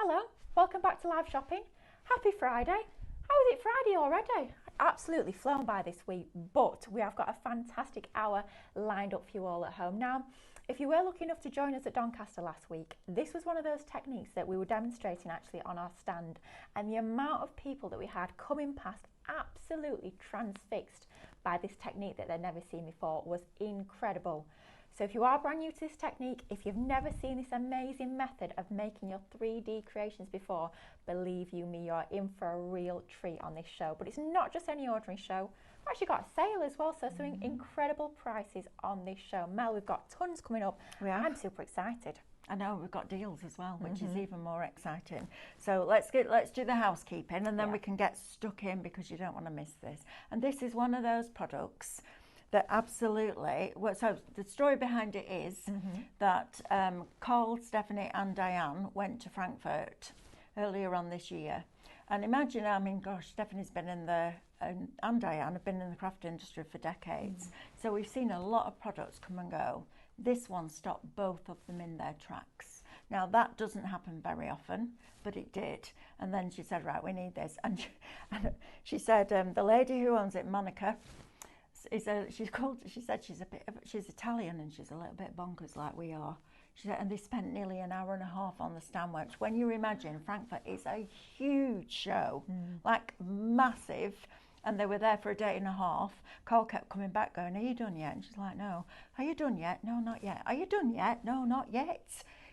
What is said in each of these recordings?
Hello, welcome back to live shopping. Happy Friday. How is it Friday already? Absolutely flown by this week, but we have got a fantastic hour lined up for you all at home. Now, if you were lucky enough to join us at Doncaster last week, this was one of those techniques that we were demonstrating actually on our stand, and the amount of people that we had coming past absolutely transfixed by this technique that they'd never seen before was incredible. So if you are brand new to this technique, if you've never seen this amazing method of making your 3D creations before, believe you me, you're in for a real treat on this show. But it's not just any ordinary show. We've actually got a sale as well, so some incredible prices on this show. Mel, we've got tons coming up. I'm super excited. I know, we've got deals as well, which is even more exciting. So let's do the housekeeping, and then we can get stuck in because you don't want to miss this. And this is one of those products that absolutely, so the story behind it is that Carl, Stephanie and Diane went to Frankfurt earlier on this year. And imagine, I mean, gosh, Stephanie's been in the, and Diane have been in the craft industry for decades. So we've seen a lot of products come and go. This one stopped both of them in their tracks. Now that doesn't happen very often, but it did. And then she said, right, we need this. And she said, the lady who owns it, Monica, she said she's Italian and she's a little bit bonkers like we are. She said, and they spent nearly an hour and a half on the stand, which when you imagine Frankfurt is a huge show, like massive, and they were there for a day and a half. Carl kept coming back going, are you done yet? And she's like, no. Are you done yet? No, not yet. Are you done yet? No, not yet.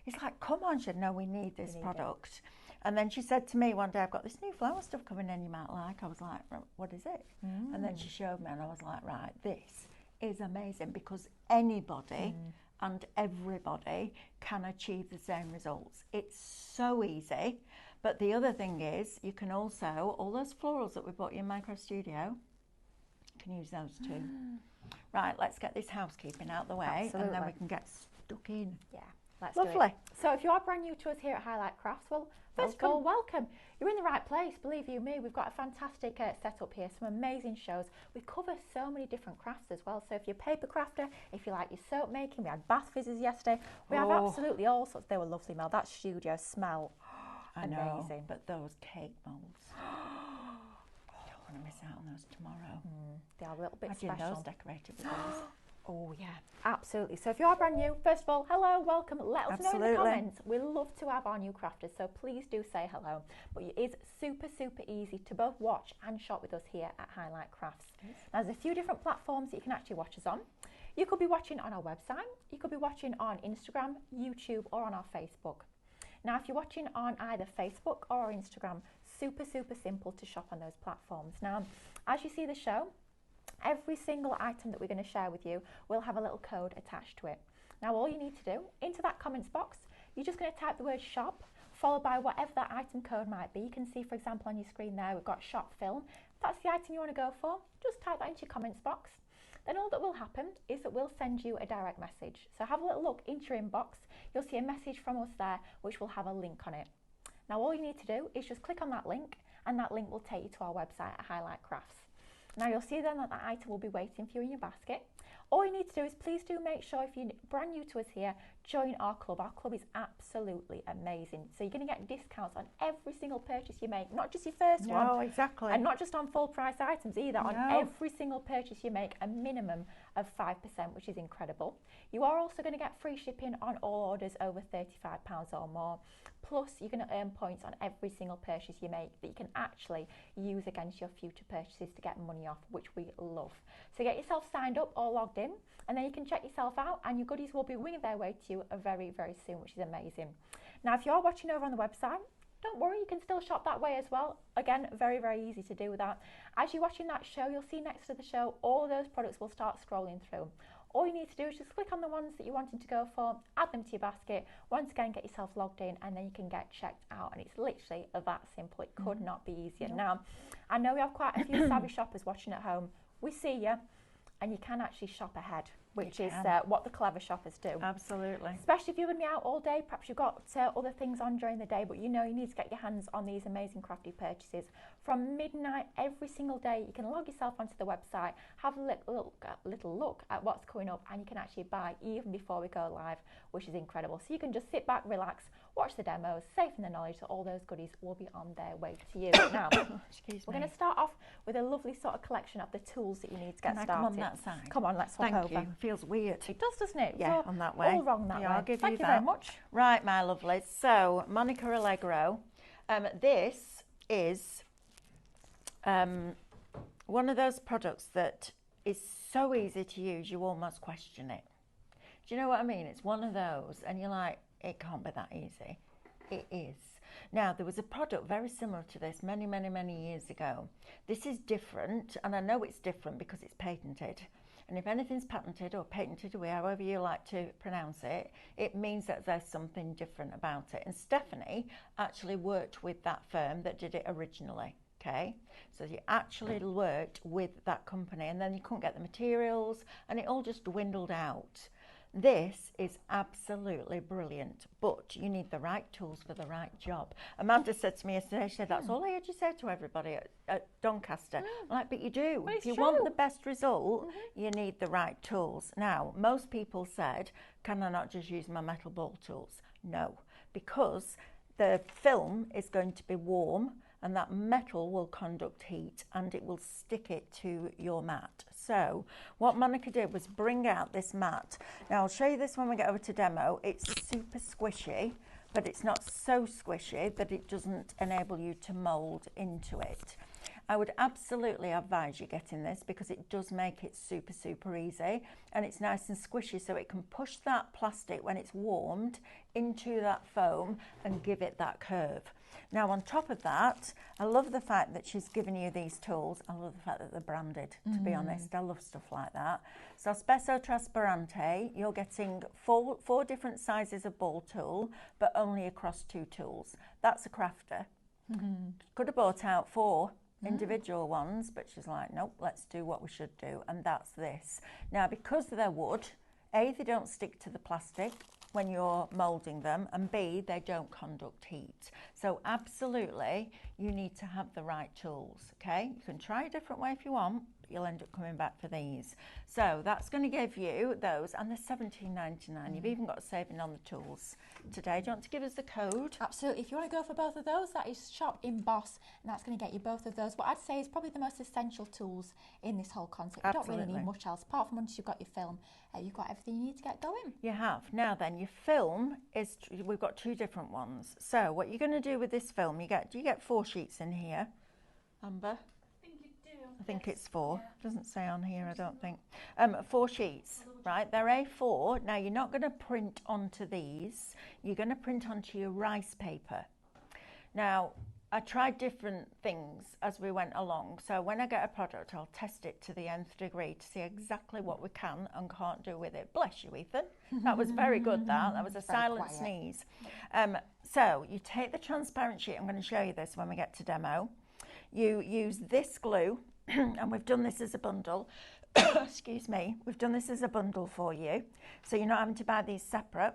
It's like, come on, she said, no, we need this product. And then she said to me one day, I've got this new flower stuff coming in you might like. I was like, what is it? And then she showed me and I was like, right, this is amazing because anybody and everybody can achieve the same results. It's so easy. But the other thing is you can also, all those florals that we bought you in Minecraft Studio, you can use those too. Right, let's get this housekeeping out the way and then we can get stuck in. Yeah. Lovely. So if you are brand new to us here at Highlight Crafts, well, first of all, welcome. You're in the right place, believe you me. We've got a fantastic setup here, some amazing shows. We cover so many different crafts as well. So if you're a paper crafter, if you like your soap making, we had bath fizzers yesterday. We have absolutely all sorts. They were lovely, Mel. That studio smell amazing. Know, but those cake molds. Don't want to miss out on those tomorrow. They are a little bit Imagine special. those decorated with those. Oh yeah, absolutely. So if you are brand new, first of all, hello, welcome. Let us know in the comments. We love to have our new crafters, so please do say hello. But it is super, super easy to both watch and shop with us here at Highlight Crafts. Now, there's a few different platforms that you can actually watch us on. You could be watching on our website, you could be watching on Instagram, YouTube, or on our Facebook. Now, if you're watching on either Facebook or Instagram, super, super simple to shop on those platforms. Now, as you see the show, every single item that we're going to share with you will have a little code attached to it. Now all you need to do, into that comments box, you're just going to type the word shop, followed by whatever that item code might be. You can see, for example, on your screen there, we've got shop film. If that's the item you want to go for, just type that into your comments box. Then all that will happen is that we'll send you a direct message. So have a little look into your inbox. You'll see a message from us there, which will have a link on it. Now all you need to do is just click on that link, and that link will take you to our website at Highlight Crafts. Now you'll see then that that item will be waiting for you in your basket. All you need to do is please do make sure, if you're brand new to us here, join our club. Our club is absolutely amazing. So you're going to get discounts on every single purchase you make, not just your first one. No, exactly. And not just on full price items either, on every single purchase you make, a minimum of 5%, which is incredible. You are also going to get free shipping on all orders over £35 or more. Plus, you're going to earn points on every single purchase you make that you can actually use against your future purchases to get money off, which we love. So get yourself signed up or logged in, and then you can check yourself out, and your goodies will be winging their way to you very, very soon, which is amazing. Now, if you are watching over on the website, don't worry, you can still shop that way as well. Again, very, very easy to do that. As you're watching that show, you'll see next to the show, all of those products will start scrolling through. All you need to do is just click on the ones that you're wanting to go for, add them to your basket, once again get yourself logged in, and then you can get checked out. And it's literally that simple. It could not be easier. Now, I know we have quite a few savvy shoppers watching at home. We see you, and you can actually shop ahead. which is what the clever shoppers do. Absolutely. Especially if you're going to be out all day, perhaps you've got other things on during the day, but you know you need to get your hands on these amazing crafty purchases. From midnight every single day, you can log yourself onto the website, have a little look at what's coming up, and you can actually buy even before we go live, which is incredible. So you can just sit back, relax, watch the demos, safe in the knowledge that all those goodies will be on their way to you. Now, we're going to start off with a lovely sort of collection of the tools that you need to get started. Come on that side? Come on, let's swap over. Thank you. Feels weird. It does, doesn't it? Yeah, so on that way. All wrong that way. I'll give Thank you you that. very much. Right, my lovelies. So, Monica Allegro. This is one of those products that is so easy to use, you almost question it. Do you know what I mean? It's one of those, and you're like, it can't be that easy. It is. Now, there was a product very similar to this many, many, many years ago. This is different, and I know it's different because it's patented. And if anything's patented or patented, however you like to pronounce it, it means that there's something different about it. And Stephanie actually worked with that firm that did it originally. Okay, so you actually worked with that company, and then you couldn't get the materials, and it all just dwindled out. This is absolutely brilliant, but you need the right tools for the right job. Amanda said to me yesterday, she said, that's all I heard you say to everybody at Doncaster. I'm like, but you do. But if you true. want the best result, you need the right tools. Now, most people said, can I not just use my metal ball tools? No, because the film is going to be warm, and that metal will conduct heat and it will stick it to your mat. So what Monica did was bring out this mat. Now I'll show you this when we get over to demo. It's super squishy, but it's not so squishy that it doesn't enable you to mould into it. I would absolutely advise you getting this because it does make it super, super easy, and it's nice and squishy, so it can push that plastic when it's warmed into that foam and give it that curve. Now on top of that, I love the fact that she's given you these tools. I love the fact that they're branded, to be honest. I love stuff like that. Sospeso Trasparente, you're getting four different sizes of ball tool, but only across 2 tools. That's a crafter. Could have bought out 4 individual ones, but she's like, nope, let's do what we should do, and that's this. Now, because they're wood, A, they don't stick to the plastic when you're moulding them, and B, they don't conduct heat. So absolutely, you need to have the right tools, okay? You can try a different way if you want, but you'll end up coming back for these. So that's going to give you those, and they're $17.99. You've even got a saving on the tools today. Do you want to give us the code? Absolutely. If you want to go for both of those, that is shop in Boss, and that's going to get you both of those. What I'd say is probably the most essential tools in this whole concept. You don't really need much else, apart from once you've got your film, you've got everything you need to get going. You have. Now then, your film is, we've got 2 different ones. So what you're going to do with this film, do you get 4 sheets in here, Amber? I think it's 4. Yeah. Doesn't say on here, I don't think. 4 sheets, right? They're A4. Now, you're not going to print onto these. You're going to print onto your rice paper. Now, I tried different things as we went along. So when I get a product, I'll test it to the nth degree to see exactly what we can and can't do with it. Bless you, Ethan. That was very good, that was a silent sneeze. So you take the transparent sheet. I'm going to show you this when we get to demo. You use this glue. And we've done this as a bundle. Excuse me, we've done this as a bundle for you, so you're not having to buy these separate.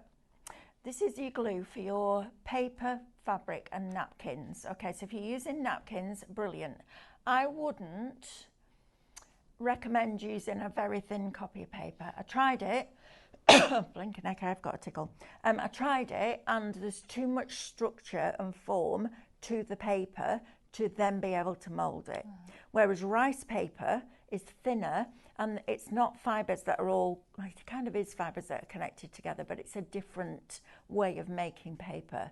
This is your glue for your paper, fabric and napkins. Okay, so if you're using napkins, brilliant. I wouldn't recommend using a very thin copy of paper. I tried it. Blinking heck, I've got a tickle. I tried it, and there's too much structure and form to the paper to then be able to mould it. Whereas rice paper is thinner, and it's not fibres that are all, like, it kind of is fibres that are connected together, but it's a different way of making paper.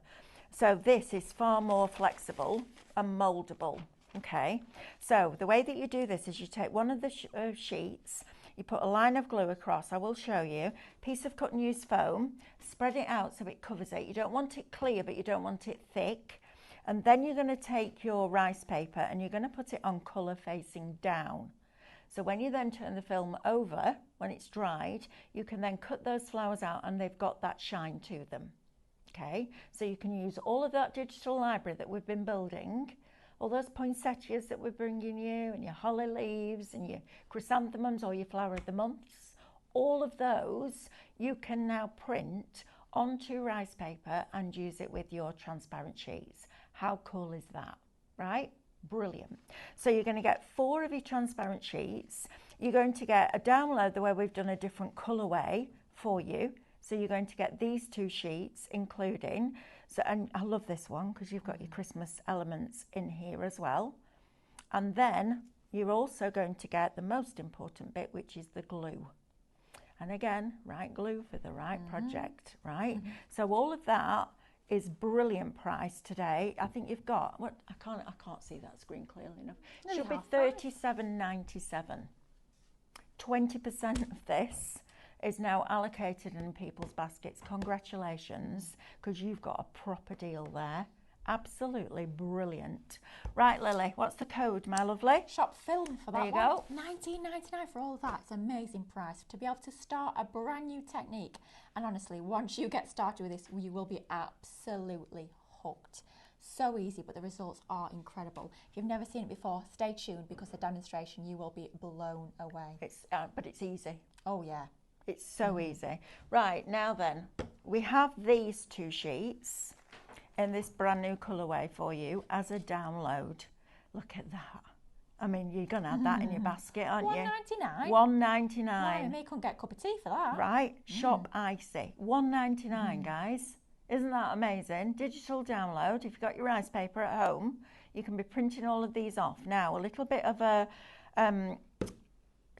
So this is far more flexible and mouldable, okay? So the way that you do this is you take one of the sheets, you put a line of glue across, I will show you, piece of cut and use foam, spread it out so it covers it. You don't want it clear, but you don't want it thick. And then you're going to take your rice paper and you're going to put it on colour facing down. So when you then turn the film over, when it's dried, you can then cut those flowers out and they've got that shine to them. Okay, so you can use all of that digital library that we've been building, all those poinsettias that we're bringing you, and your holly leaves and your chrysanthemums or your flower of the months, all of those you can now print onto rice paper and use it with your transparent sheets. How cool is that, right? Brilliant. So you're going to get 4 of your transparent sheets. You're going to get a download the way we've done a different colourway for you. So you're going to get these 2 sheets including, so, and I love this one because you've got your Christmas elements in here as well. And then you're also going to get the most important bit, which is the glue. And again, right glue for the right project, right? So all of that is brilliant price today. I think you've got, what, I can't see that screen clearly enough. Should be $37.97. 20% of this is now allocated in people's baskets. Congratulations, because you've got a proper deal there. Absolutely brilliant. Right, Lily, what's the code, my lovely? Shop film for that. There you go. $19.99 for all of that. It's an amazing price to be able to start a brand new technique. And honestly, once you get started with this, you will be absolutely hooked. So easy, but the results are incredible. If you've never seen it before, stay tuned because the demonstration, you will be blown away. But it's easy. Oh yeah. It's so easy. Right, now then, we have these 2 sheets in this brand new colourway for you as a download. Look at that. I mean, you're going to have that in your basket, aren't you? $1.99. $1.99. Wow, me couldn't get a cup of tea for that. Right, shop icy. $1.99, guys. Isn't that amazing? Digital download. If you've got your rice paper at home, you can be printing all of these off. Now, a little bit of a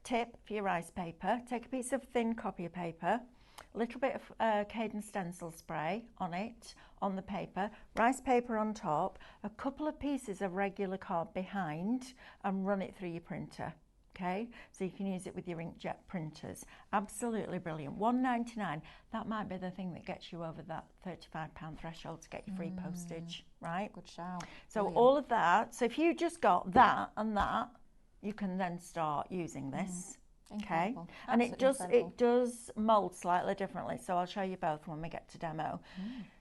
tip for your rice paper. Take a piece of thin copy paper, a little bit of Cadence stencil spray on it, on the paper, rice paper on top, a couple of pieces of regular card behind, and run it through your printer. Okay, so you can use it with your inkjet printers. Absolutely brilliant. $1.99. That might be the thing that gets you over that £35 threshold to get your free postage, right? Good shout. So Brilliant. all of that. So if you just got that and that, you can then start using this. Okay, Incredible. and Absolutely it does mould slightly differently, so I'll show you both when we get to demo.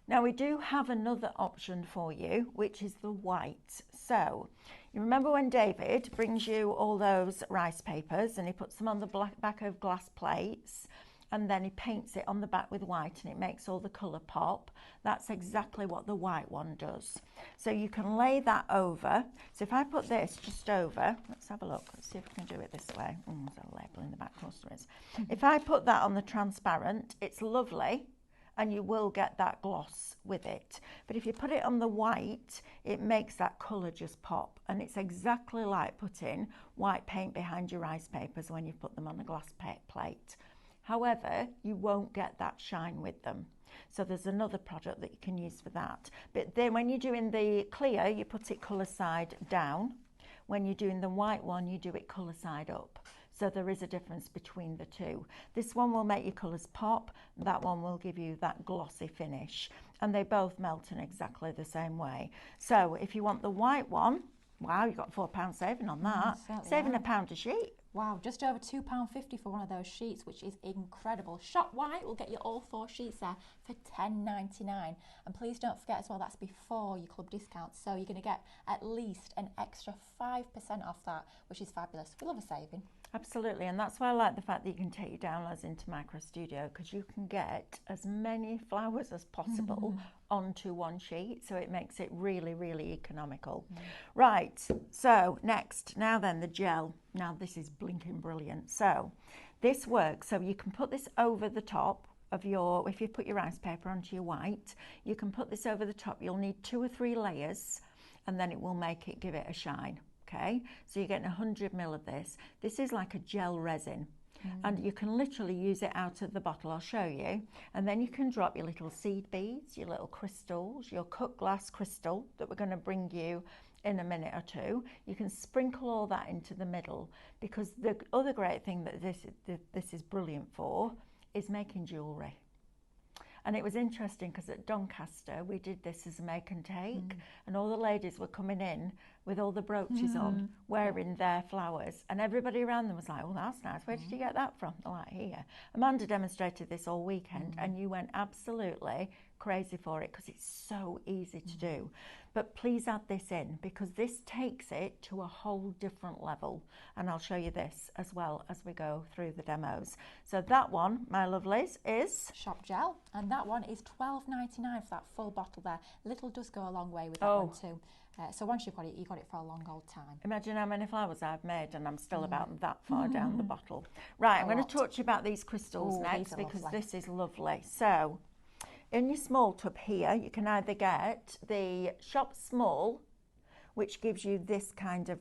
Now we do have another option for you, which is the white. So you remember when David brings you all those rice papers and he puts them on the back of glass plates and then he paints it on the back with white and it makes all the colour pop. That's exactly what the white one does. So you can lay that over. So if I put this just over, let's have a look, let's see if we can do it this way. There's a label in the back, of course there is. If I put that on the transparent, it's lovely and you will get that gloss with it. But if you put it on the white, it makes that colour just pop. And it's exactly like putting white paint behind your rice papers when you put them on a glass plate. However, you won't get that shine with them. So there's another product that you can use for that. But then when you're doing the clear, you put it colour side down. When you're doing the white one, you do it colour side up. So there is a difference between the two. This one will make your colours pop. That one will give you that glossy finish. And they both melt in exactly the same way. So if you want the white one, wow, you've got £4 saving on that. Saving £1 a sheet. Wow, just over £2.50 for one of those sheets, which is incredible. Shop White will get you all 4 sheets there for $10.99. And please don't forget as well, that's before your club discount. So you're going to get at least an extra 5% off that, which is fabulous. We love a saving. Absolutely, and that's why I like the fact that you can take your downloads into Micro Studio, because you can get as many flowers as possible onto one sheet, so it makes it really, really economical. Right, so next, now then, the gel. Now this is blinking brilliant. So this works, so you can put this over the top of your, if you put your rice paper onto your white, you can put this over the top. You'll need 2 or 3 layers, and then it will make it, give it a shine. Okay, so you're getting 100 ml of this. This is like a gel resin, and you can literally use it out of the bottle. I'll show you. And then you can drop your little seed beads, your little crystals, your cut glass crystal that we're going to bring you in a minute or two. You can sprinkle all that into the middle, because the other great thing that this is brilliant for is making jewellery. And it was interesting because at Doncaster we did this as a make and take, and all the ladies were coming in with all the brooches on, wearing their flowers, and everybody around them was like, "Oh, that's nice. Where did you get that from?" They're like, "Here." Amanda demonstrated this all weekend, and you went absolutely crazy for it because it's so easy to do. But please add this in because this takes it to a whole different level. And I'll show you this as well as we go through the demos. So that one, my lovelies, is Shop Gel, and that one is $12.99 for that full bottle there. Little does go a long way with that one too. So once you've got it for a long old time. Imagine how many flowers I've made and I'm still about that far down the bottle. Right, I'm going to talk to you about these crystals next because this is lovely. So in your small tub here, you can either get the Shop Small, which gives you this kind of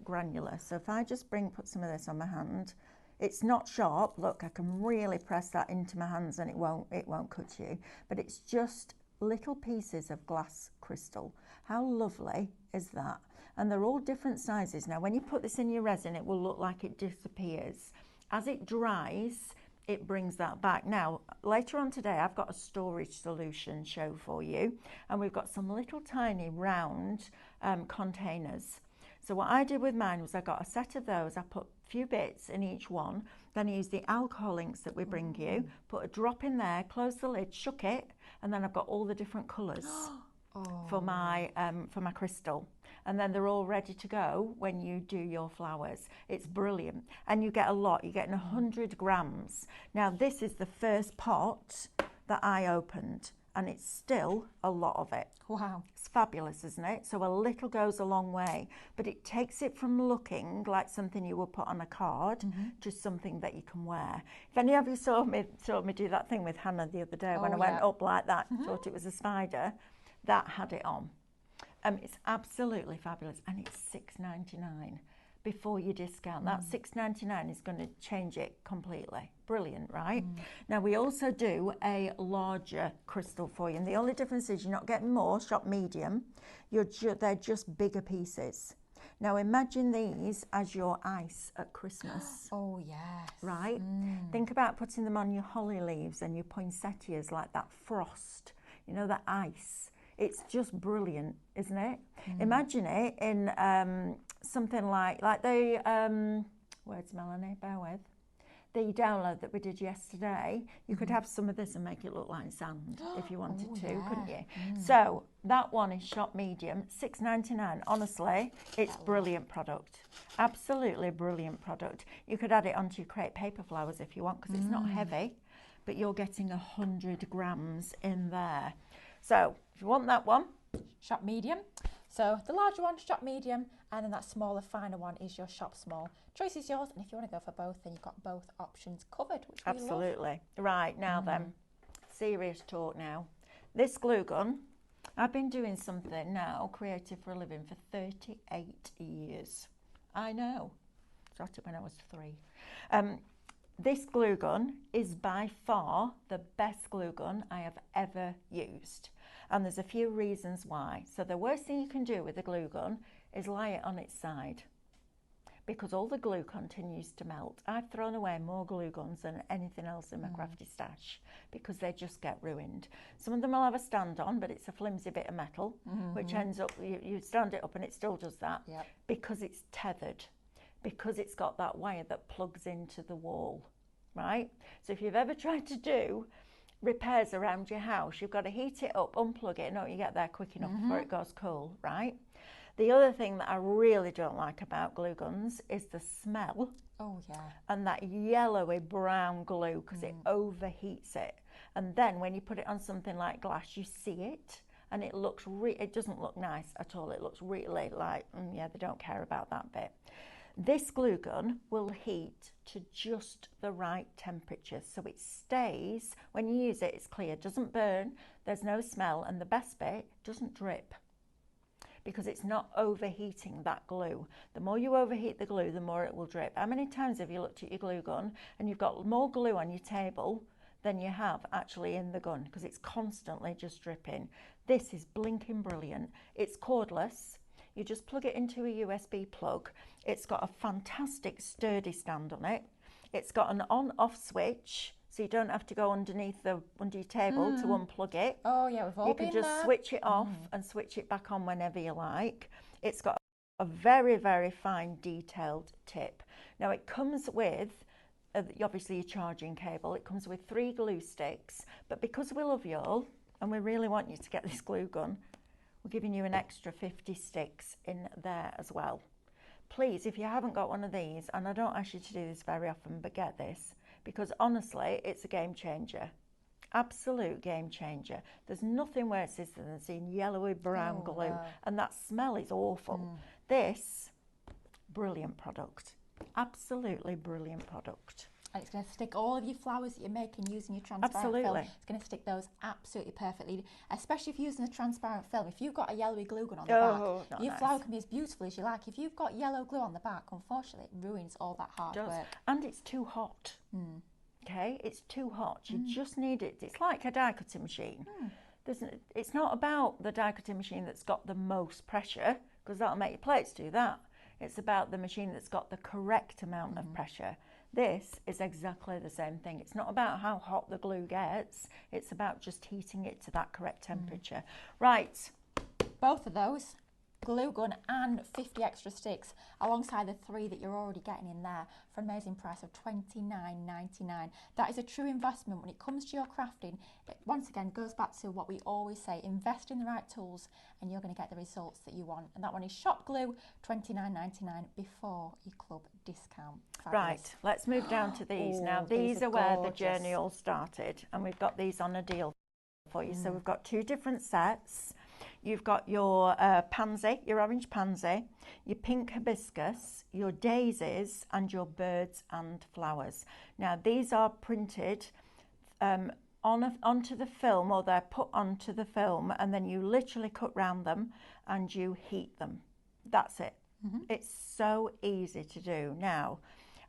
granular. So if I just put some of this on my hand, it's not sharp. Look, I can really press that into my hands and it won't cut you. But it's just little pieces of glass crystal. How lovely is that? And they're all different sizes. Now, when you put this in your resin, it will look like it disappears. As it dries, it brings that back. Now, later on today, I've got a storage solution show for you, and we've got some little tiny round containers. So what I did with mine was I got a set of those. I put a few bits in each one. Then I used the alcohol inks that we bring you, put a drop in there, close the lid, shook it, and then I've got all the different colours for my crystal. And then they're all ready to go when you do your flowers. It's brilliant. And you get a lot. You're getting 100 grams. Now, this is the first pot that I opened, and it's still a lot of it. Wow. It's fabulous, isn't it? So a little goes a long way, but it takes it from looking like something you would put on a card to something that you can wear. If any of you saw me do that thing with Hannah the other day when I went up like that, thought it was a spider, that had it on. It's absolutely fabulous, and it's $6.99 before your discount. That $6.99 is going to change it completely. Brilliant, right? Now, we also do a larger crystal for you, and the only difference is you're not getting more, Shop Medium. They're just bigger pieces. Now, imagine these as your ice at Christmas. Oh, yes. Right? Think about putting them on your holly leaves and your poinsettias, like that frost, you know, that ice. It's just brilliant, isn't it? Imagine it in something like the, where's Melanie, bear with, the download that we did yesterday. You could have some of this and make it look like sand if you wanted to, couldn't you? So that one is Shop Medium, $6.99. Honestly, it's brilliant product. Absolutely brilliant product. You could add it onto your crepe paper flowers if you want because it's not heavy, but you're getting 100 grams in there. So if you want that one, Shop Medium. So the larger one, Shop Medium, and then that smaller, finer one is your Shop Small. Choice is yours, and if you want to go for both, then you've got both options covered, which we love. Absolutely. Right, now then, serious talk now. This glue gun, I've been doing something now, creative for a living, for 38 years. I know. Started when I was 3. This glue gun is by far the best glue gun I have ever used. And there's a few reasons why. So the worst thing you can do with a glue gun is lie it on its side because all the glue continues to melt. I've thrown away more glue guns than anything else in my crafty stash because they just get ruined. Some of them will have a stand on, but it's a flimsy bit of metal, which ends up, you stand it up and it still does that because it's tethered. Because it's got that wire that plugs into the wall, right? So if you've ever tried to do repairs around your house, you've got to heat it up, unplug it, you get there quick enough before it goes cold, right? The other thing that I really don't like about glue guns is the smell. Oh, yeah. And that yellowy brown glue because it overheats it. And then when you put it on something like glass, you see it. And it looks, it doesn't look nice at all. It looks really like, yeah, they don't care about that bit. This glue gun will heat to just the right temperature, so it stays, when you use it, it's clear, doesn't burn, there's no smell, and the best bit, doesn't drip because it's not overheating that glue. The more you overheat the glue, the more it will drip. How many times have you looked at your glue gun and you've got more glue on your table than you have actually in the gun because it's constantly just dripping? This is blinking brilliant. It's cordless. You just plug it into a USB plug. It's got a fantastic sturdy stand on it. It's got an on-off switch, so you don't have to go underneath your table to unplug it. Oh yeah, we've all been there. You can just switch it off and switch it back on whenever you like. It's got a very, very fine detailed tip. Now it comes with, obviously, your charging cable. It comes with 3 glue sticks, but because we love you all, and we really want you to get this glue gun, we're giving you an extra 50 sticks in there as well. Please, if you haven't got one of these, and I don't ask you to do this very often, but get this, because honestly, it's a game changer. Absolute game changer. There's nothing worse than seeing yellowy brown glue, wow. and that smell is awful. This, brilliant product. Absolutely brilliant product. And it's going to stick all of your flowers that you're making using your transparent film. It's going to stick those absolutely perfectly, especially if you're using a transparent film. If you've got a yellowy glue gun on the back, your flower can be as beautiful as you like. If you've got yellow glue on the back, unfortunately, it ruins all that hard work. And it's too hot. Okay, it's too hot. You just need it. It's like a die cutting machine. It's not about the die cutting machine that's got the most pressure, because that'll make your plates do that. It's about the machine that's got the correct amount of pressure. This is exactly the same thing. It's not about how hot the glue gets. It's about just heating it to that correct temperature. Right. Both of those, glue gun and 50 extra sticks, alongside the 3 that you're already getting in there, for an amazing price of $29.99. That is a true investment when it comes to your crafting. It once again goes back to what we always say: invest in the right tools and you're going to get the results that you want. And that one is Shop Glue, $29.99 before your club discount. Fabulous. Right, let's move down to these. Now these are where the journey all started, and we've got these on a deal for you. So we've got 2 different sets. You've got your pansy, your orange pansy, your pink hibiscus, your daisies, and your birds and flowers. Now, these are printed onto the film, or they're put onto the film, and then you literally cut round them and you heat them. That's it. It's so easy to do. Now,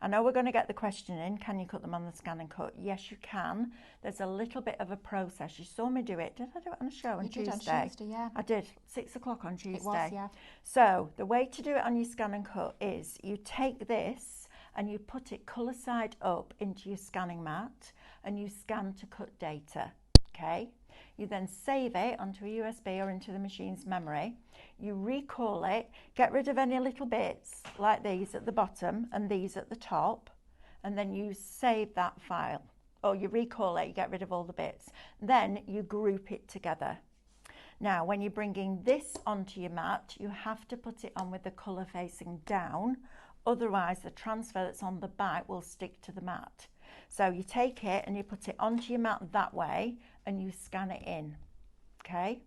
I know we're going to get the question in, can you cut them on the scan and cut? Yes, you can. There's a little bit of a process. You saw me do it. Did I do it on a show on Tuesday? You did on Tuesday, yeah. I did, 6 o'clock on Tuesday. It was, yeah. So the way to do it on your scan and cut is you take this and you put it colour side up into your scanning mat and you scan to cut data, okay? You then save it onto a USB or into the machine's memory. You recall it, get rid of any little bits like these at the bottom and these at the top, and then you save that file. Or you recall it, you get rid of all the bits. Then you group it together. Now, when you're bringing this onto your mat, you have to put it on with the colour facing down, otherwise the transfer that's on the back will stick to the mat. So you take it and you put it onto your mat that way and you scan it in, okay?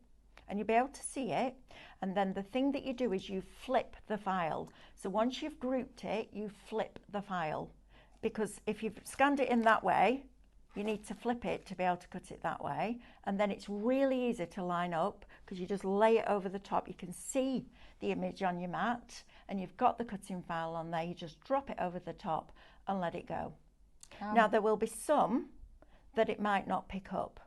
And you'll be able to see it. And then the thing that you do is you flip the file. So once you've grouped it, you flip the file. Because if you've scanned it in that way, you need to flip it to be able to cut it that way. And then it's really easy to line up because you just lay it over the top. You can see the image on your mat and you've got the cutting file on there. You just drop it over the top and let it go. Now there will be some that it might not pick up.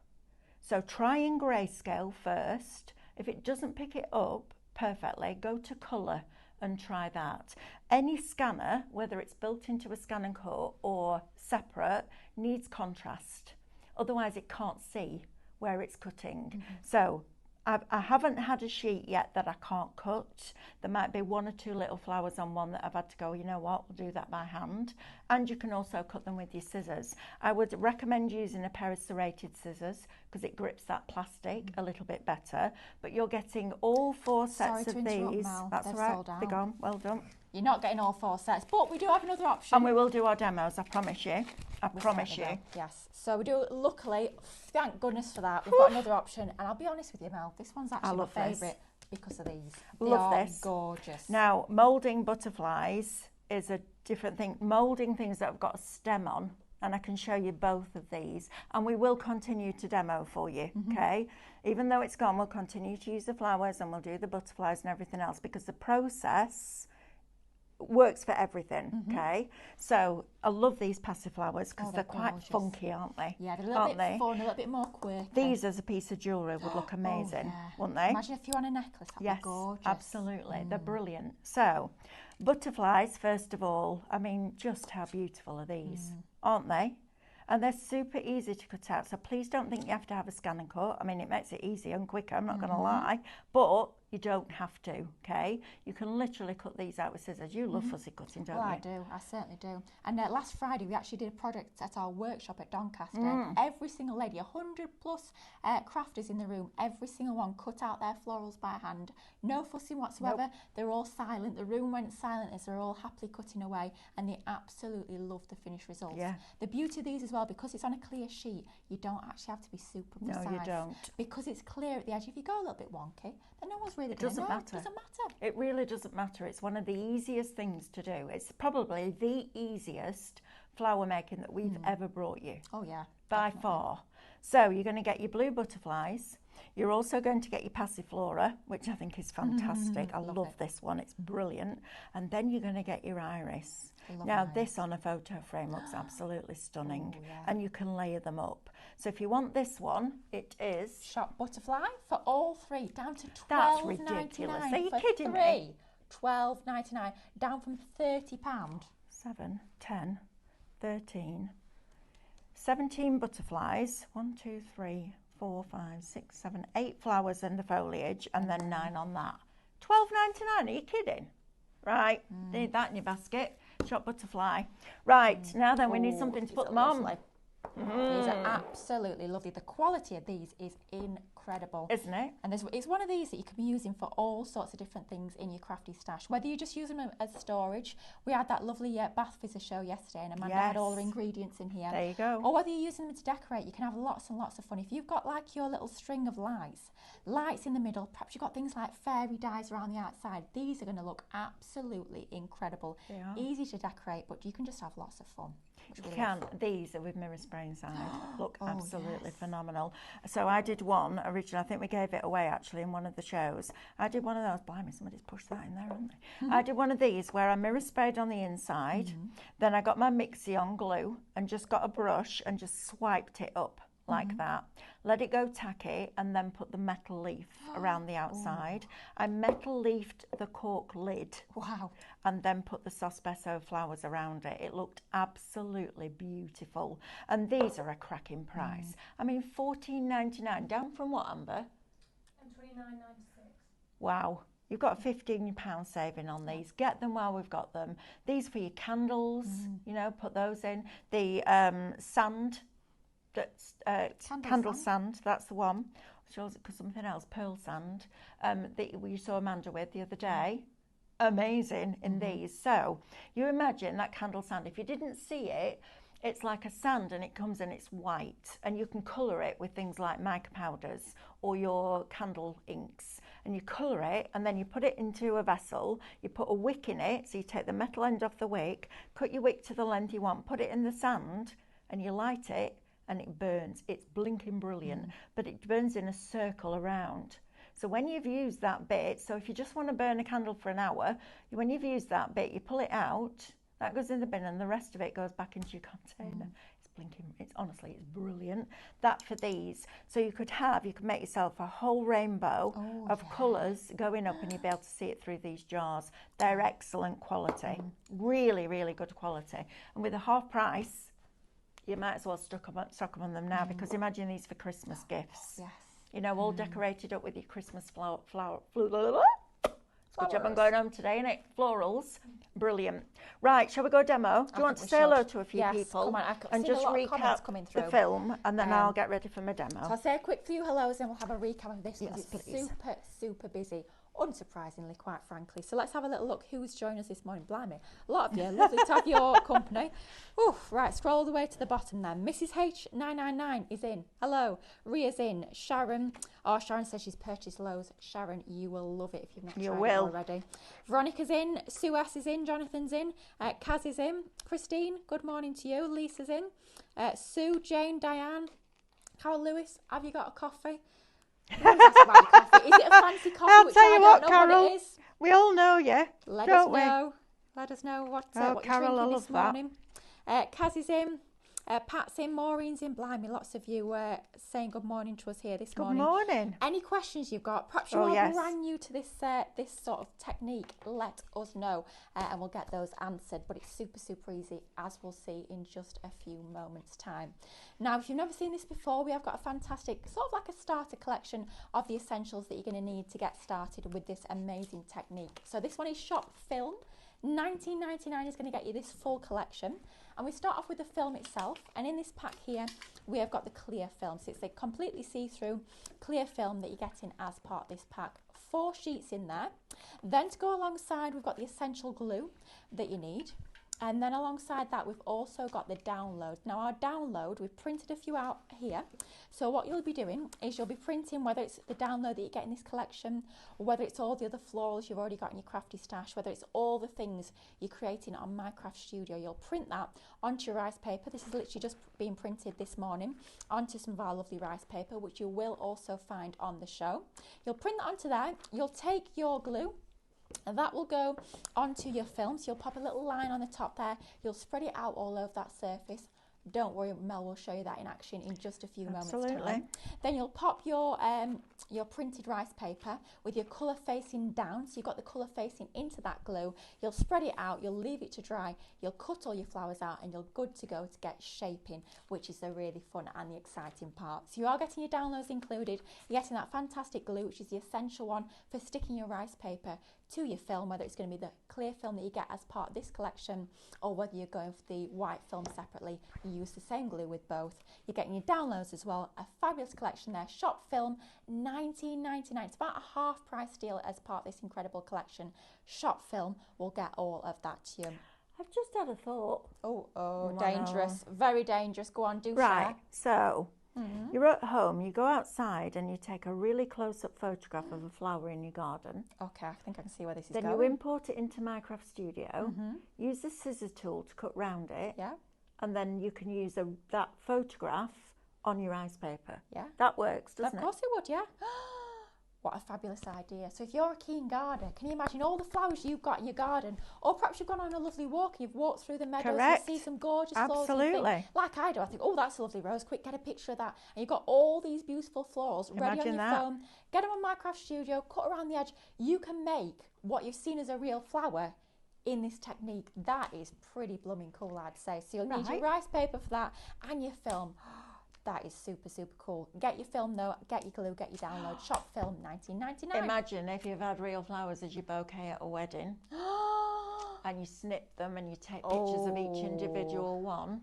So try in grayscale first. If it doesn't pick it up perfectly, go to colour and try that. Any scanner, whether it's built into a scan and cut or separate, needs contrast. Otherwise it can't see where it's cutting. So I haven't had a sheet yet that I can't cut. There might be 1 or 2 little flowers on one that I've had to go, you know what, we'll do that by hand. And you can also cut them with your scissors. I would recommend using a pair of serrated scissors because it grips that plastic a little bit better. But you're getting all 4 sets of these. Mel. That's all right, they're gone, well done. You're not getting all 4 sets, but we do have another option. And we will do our demos, I promise you. I promise you. Yes. So we do, luckily, thank goodness for that. We've got another option. And I'll be honest with you, Mel, this one's actually my favourite because of these. They are gorgeous. Now, moulding butterflies is a different thing. Moulding things that have got a stem on, and I can show you both of these. And we will continue to demo for you, okay? Even though it's gone, we'll continue to use the flowers and we'll do the butterflies and everything else because the process works for everything, okay? So I love these passiflowers because they're quite funky, aren't they? Yeah, they're a little bit fun, a little bit more quirky. These as a piece of jewellery would look amazing, wouldn't they? Imagine if you on a necklace, that'd be gorgeous. Absolutely, they're brilliant. So butterflies, first of all, I mean, just how beautiful are these, aren't they? And they're super easy to cut out, so please don't think you have to have a scan and cut. I mean, it makes it easier and quicker, I'm not going to lie, but you don't have to, okay? You can literally cut these out with scissors. You love fussy cutting, don't you? I do. I certainly do. And last Friday, we actually did a project at our workshop at Doncaster. Every single lady, 100 plus crafters in the room, every single one cut out their florals by hand. No fussing whatsoever. Nope. They're all silent. The room went silent as they're all happily cutting away, and they absolutely love the finished results. Yeah. The beauty of these as well, because it's on a clear sheet, you don't actually have to be super precise. No, you don't. Because it's clear at the edge. If you go a little bit wonky, then no one's really It doesn't matter. It doesn't matter. It really doesn't matter. It's one of the easiest things to do. It's probably the easiest flower making that we've ever brought you. Oh yeah, by definitely. far. So you're going to get your blue butterflies. You're also going to get your passiflora, which I think is fantastic. I love this one. It's brilliant. And then you're going to get your iris. Now this on a photo frame looks absolutely stunning. Oh, yeah. And you can layer them up. So if you want this one, it is Shop butterfly for all three, down to $12.99. That's ridiculous. Are you for kidding three. me? $12.99, down from £30. 7, 10, 13, 17 butterflies. 1, 2, 3, 4, 5, 6, 7, 8 flowers in the foliage, and then 9 on that. $12.99. Are you kidding? Right, need that in your basket. Shop butterfly. Right, now then we need something to put them on. These are absolutely lovely. The quality of these is incredible. Isn't it? And it's one of these that you can be using for all sorts of different things in your crafty stash. Whether you just use them as storage. We had that lovely bath fizzer show yesterday, and Amanda had all her ingredients in here. There you go. Or whether you're using them to decorate, you can have lots and lots of fun. If you've got like your little string of lights in the middle, perhaps you've got things like fairy dyes around the outside, these are going to look absolutely incredible. They are. Easy to decorate, but you can just have lots of fun. You can. These are with mirror spray inside. Look absolutely phenomenal. So I did one originally. I think we gave it away actually in one of the shows. I did one of those. Blimey, somebody's pushed that in there, haven't they? I did one of these where I mirror sprayed on the inside. Then I got my mixie on glue and just got a brush and just swiped it up like that. Let it go tacky, and then put the metal leaf around the outside. I metal leafed the cork lid. Wow. And then put the Sospeso flowers around it. It looked absolutely beautiful. And these are a cracking price. I mean, $14.99, down from what, Amber? $29.96. Wow. You've got a £15 saving on these. Get them while we've got them. These for your candles, you know, put those in. The sand, that's candle sand, that's the one. Shows it because something else, pearl sand, that we saw Amanda with the other day. Amazing in these. So you imagine that candle sand. If you didn't see it, it's like a sand, and it comes in, it's white, and you can colour it with things like mica powders or your candle inks, and you colour it, and then you put it into a vessel. You put a wick in it, so you take the metal end off the wick, cut your wick to the length you want, put it in the sand, and you light it, and it burns. It's blinking brilliant, but it burns in a circle around. So when you've used that bit, so if you just want to burn a candle for an hour, when you've used that bit, you pull it out, that goes in the bin, and the rest of it goes back into your container. It's blinking, it's honestly, it's brilliant. That for these. So you could make yourself a whole rainbow of colours going up, and you'll be able to see it through these jars. They're excellent quality, really, really good quality. And with a half price, you might as well stock them on them now, because imagine these for Christmas gifts. Yes. You know, all decorated up with your Christmas flower. Good job I'm going home today, innit? Florals. Brilliant. Right, shall we go demo? Do you want to say hello to a few people? Come on, I've and seen just a lot of comments recap coming the through. film, and then I'll get ready for my demo. So I'll say a quick few hellos, and we'll have a recap of this. Yes, It's please. super busy, unsurprisingly, quite frankly. So let's have a little look who's joined us this morning. Blimey, a lot of you. Lovely to have your company. Oof, right, scroll all the way to the bottom then. Mrs H999 is in. Hello. Ria's in. Sharon. Oh, Sharon says she's purchased loads. Sharon, you will love it if you've not tried it already. Veronica's in. Sue S is in. Jonathan's in. Kaz is in. Christine, good morning to you. Lisa's in. Sue, Jane, Diane. Carol Lewis, have you got a coffee? About your coffee. Is it a fancy coffee? I'll which tell I you don't what, know Carol, what it is. we all know you, Let don't us we? know. Let us know what Oh, you're Carol, I drinking love this morning. Kaz is in. Pat's in, Maureen's in, blimey, lots of you saying good morning to us here this morning. Good morning. Any questions you've got? Perhaps you are brand new to this sort of technique, let us know and we'll get those answered. But it's super, super easy, as we'll see in just a few moments' time. Now, if you've never seen this before, we have got a fantastic, sort of like a starter collection of the essentials that you're going to need to get started with this amazing technique. So this one is shop film. $19.99 is going to get you this full collection, and we start off with the film itself, and in this pack here we have got the clear film, so it's a completely see-through clear film that you're getting as part of this pack. 4 sheets in there. Then to go alongside, we've got the essential glue that you need. And then alongside that, we've also got the download. Now our download, we've printed a few out here. So what you'll be doing is you'll be printing, whether it's the download that you get in this collection, or whether it's all the other florals you've already got in your crafty stash, whether it's all the things you're creating on My Craft Studio, you'll print that onto your rice paper. This is literally just being printed this morning onto some of our lovely rice paper, which you will also find on the show. You'll print that onto there. You'll take your glue, and that will go onto your film. So you'll pop a little line on the top there. You'll spread it out all over that surface. Don't worry, Mel will show you that in action in just a few moments time. Then you'll pop your printed rice paper with your colour facing down. So you've got the colour facing into that glue. You'll spread it out, you'll leave it to dry, you'll cut all your flowers out, and you're good to go to get shaping, which is the really fun and the exciting part. So you are getting your downloads included. You're getting that fantastic glue, which is the essential one for sticking your rice paper to your film, whether it's going to be the clear film that you get as part of this collection, or whether you're going for the white film separately. You use the same glue with both. You're getting your downloads as well. A fabulous collection there. Shop film, $19.99. It's about a half price deal as part of this incredible collection. Shop film will get all of that to you. I've just had a thought. Oh, dangerous. Very dangerous. Go on, do share. Right, so you're at home, you go outside and you take a really close-up photograph of a flower in your garden. Okay, I think I can see where this is going. Then you import it into My Craft Studio, use the scissor tool to cut round it, and then you can use that photograph on your rice paper. Yeah. That works, doesn't it? Of course it would, yeah. What a fabulous idea. So if you're a keen gardener, can you imagine all the flowers you've got in your garden? Or perhaps you've gone on a lovely walk and you've walked through the meadows and see some gorgeous flowers. Absolutely. Like I do. I think, oh, that's a lovely rose. Quick, get a picture of that. And you've got all these beautiful florals ready on your phone. Get them on My Craft Studio, cut around the edge. You can make what you've seen as a real flower in this technique. That is pretty blooming cool, I'd say. So you'll need your rice paper for that and your film. That is super, super cool. Get your film though, get your glue, get your download. Shop film, $19.99. Imagine if you've had real flowers as your bouquet at a wedding and you snip them and you take pictures of each individual one.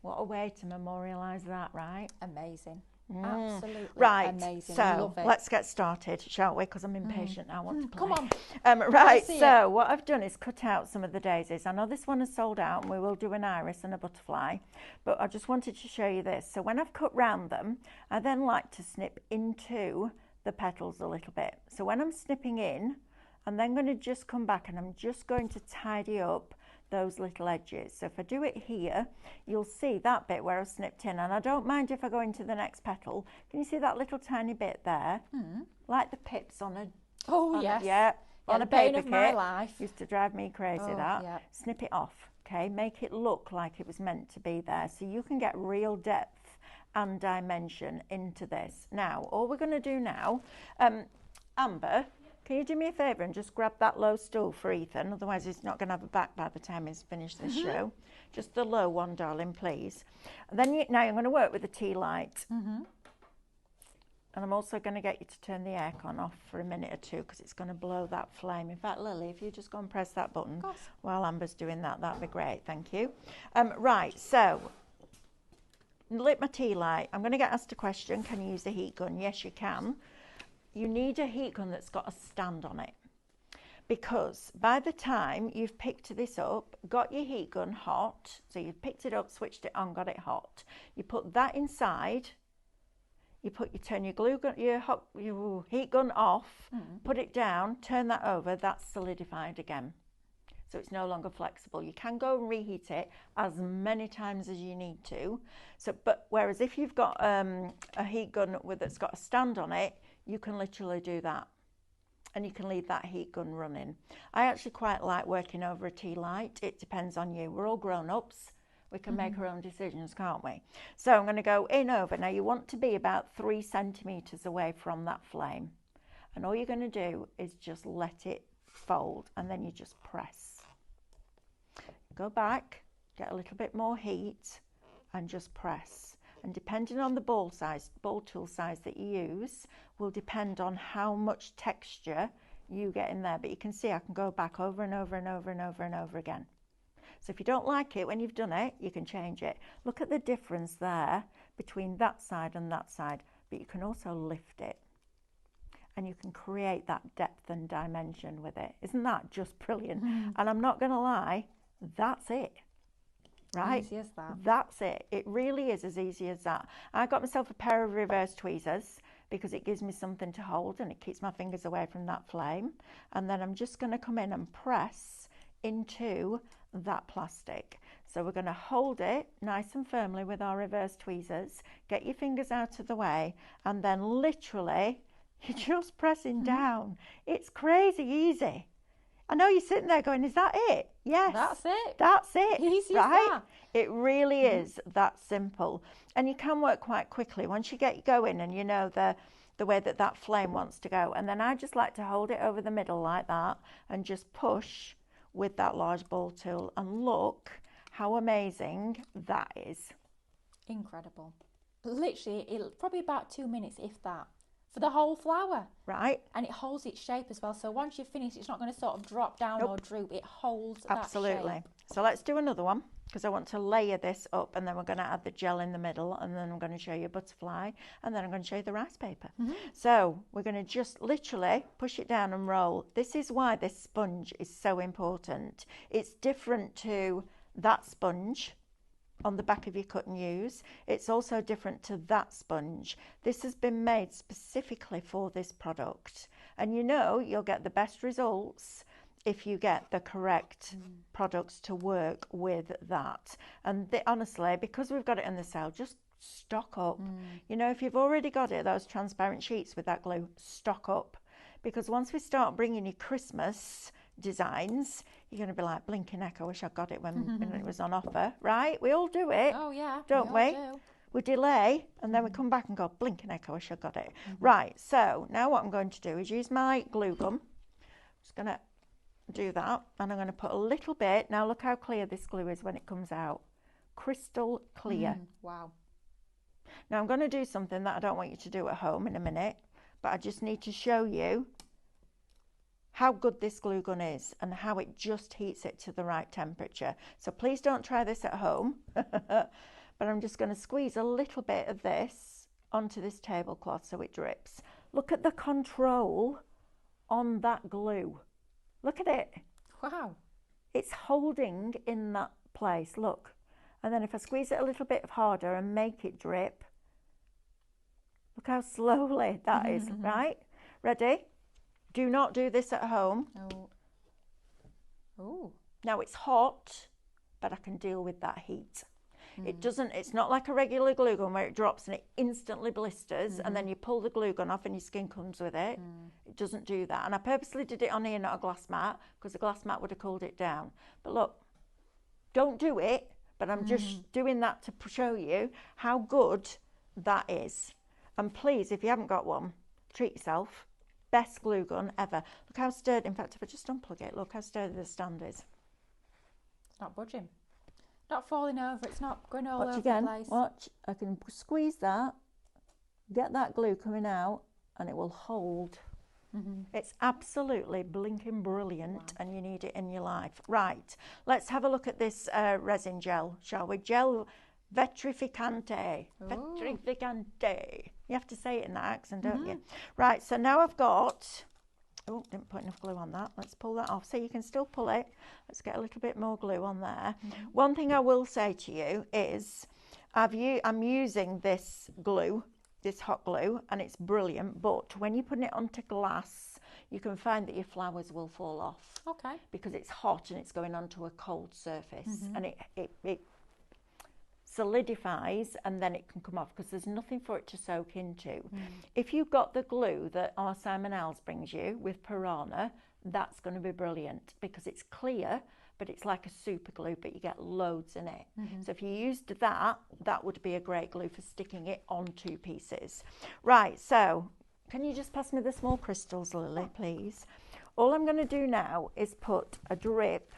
What a way to memorialise that, right? Amazing. Absolutely amazing. So let's get started, shall we? Because I'm impatient now. I want to play. Come on. Right, so what I've done is cut out some of the daisies. I know this one is sold out and we will do an iris and a butterfly, but I just wanted to show you this. So when I've cut round them, I then like to snip into the petals a little bit. So when I'm snipping in, I'm then going to just come back and I'm just going to tidy up those little edges. So if I do it here, you'll see that bit where I've snipped in, and I don't mind if I go into the next petal. Can you see that little tiny bit there? Like the pips on a on a paper kit. My life. Used to drive me crazy Snip it off, okay? Make it look like it was meant to be there, so you can get real depth and dimension into this. Now, all we're going to do now, Amber, can you do me a favour and just grab that low stool for Ethan? Otherwise he's not going to have a back by the time he's finished this show. Just the low one, darling, please. And then now I'm going to work with the tea light. And I'm also going to get you to turn the aircon off for a minute or two because it's going to blow that flame. In fact, Lily, if you just go and press that button while Amber's doing that, that'd be great. Thank you. Right, so lit my tea light. I'm going to get asked a question. Can you use a heat gun? Yes, you can. You need a heat gun that's got a stand on it, because by the time you've picked this up, got your heat gun hot, so you've picked it up, switched it on, got it hot, you put that inside, you turn your glue gun, your heat gun off, put it down, turn that over, that's solidified again. So it's no longer flexible. You can go and reheat it as many times as you need to. So, but whereas if you've got a heat gun that's got a stand on it, you can literally do that, and you can leave that heat gun running. I actually quite like working over a tea light. It depends on you. We're all grown-ups. We can make our own decisions, can't we? So I'm going to go in over. Now you want to be about 3 centimetres away from that flame. And all you're going to do is just let it fold, and then you just press. Go back, get a little bit more heat, and just press. And depending on the ball tool size that you use, will depend on how much texture you get in there. But you can see I can go back over and over and over and over and over again. So if you don't like it when you've done it, you can change it. Look at the difference there between that side and that side, but you can also lift it. And you can create that depth and dimension with it. Isn't that just brilliant? And I'm not going to lie, that's it. Right? Easy as that. That's it. It really is as easy as that. I got myself a pair of reverse tweezers because it gives me something to hold and it keeps my fingers away from that flame. And then I'm just going to come in and press into that plastic. So we're going to hold it nice and firmly with our reverse tweezers, get your fingers out of the way, and then literally you're just pressing down. It's crazy easy. I know you're sitting there going, is that it? Yes. That's it. That's it. Easy right? as that. It really is that simple. And you can work quite quickly once you get going and you know the way that flame wants to go. And then I just like to hold it over the middle like that and just push with that large ball tool, and look how amazing that is. Incredible. Literally, it'll probably about 2 minutes, if that, for the whole flower. Right. And it holds its shape as well. So once you've finished, it's not going to sort of drop down or droop. It holds Absolutely. that shape. So let's do another one, because I want to layer this up, and then we're going to add the gel in the middle, and then I'm going to show you a butterfly, and then I'm going to show you the rice paper. So we're going to just literally push it down and roll. This is why this sponge is so important. It's different to that sponge on the back of your cut and use. It's also different to that sponge. This has been made specifically for this product, and you know you'll get the best results if you get the correct products to work with that. And honestly, because we've got it in the sale, just stock up. You know, if you've already got it, those transparent sheets with that glue, stock up, because once we start bringing you Christmas designs, you're going to be like, blinking heck, I wish I got it when it was on offer. Right? We all do it. Oh yeah, don't we? We delay and then we come back and go, blinking heck, I wish I got it. Right, so now what I'm going to do is use my glue gun. I'm just going to do that, and I'm going to put a little bit. Now look how clear this glue is when it comes out. Crystal clear. Wow. Now I'm going to do something that I don't want you to do at home in a minute, but I just need to show you how good this glue gun is and how it just heats it to the right temperature. So please don't try this at home. But I'm just going to squeeze a little bit of this onto this tablecloth so it drips. Look at the control on that glue. Look at it. Wow. It's holding in that place, look. And then if I squeeze it a little bit harder and make it drip, look how slowly that is, right? Ready? Do not do this at home. Oh. Oh. Now it's hot, but I can deal with that heat. It's not like a regular glue gun where it drops and it instantly blisters and then you pull the glue gun off and your skin comes with it. It doesn't do that. And I purposely did it on here, not a glass mat, because a glass mat would have cooled it down. But look, don't do it, but I'm just doing that to show you how good that is. And please, if you haven't got one, treat yourself. Best glue gun ever. Look how sturdy. In fact, if I just unplug it, look how sturdy the stand is. It's not budging. Not falling over. It's not going all Watch over again. the place. Watch. I can squeeze that, get that glue coming out, and it will hold. It's absolutely blinking brilliant, and you need it in your life. Right. Let's have a look at this resin gel, shall we? Gel Vetrificante. Vetrificante. You have to say it in that accent, don't you? Right. So now I've got. Oh, didn't put enough glue on that. Let's pull that off. So you can still pull it. Let's get a little bit more glue on there. One thing I will say to you is I'm using this glue, this hot glue, and it's brilliant. But when you're putting it onto glass, you can find that your flowers will fall off. Okay. Because it's hot and it's going onto a cold surface. And it solidifies and then it can come off because there's nothing for it to soak into. If you've got the glue that our Simon Owls brings you with Piranha, that's going to be brilliant because it's clear but it's like a super glue, but you get loads in it. So if you used that, that would be a great glue for sticking it onto pieces. Right, so can you just pass me the small crystals, Lily, please? All I'm going to do now is put a drip.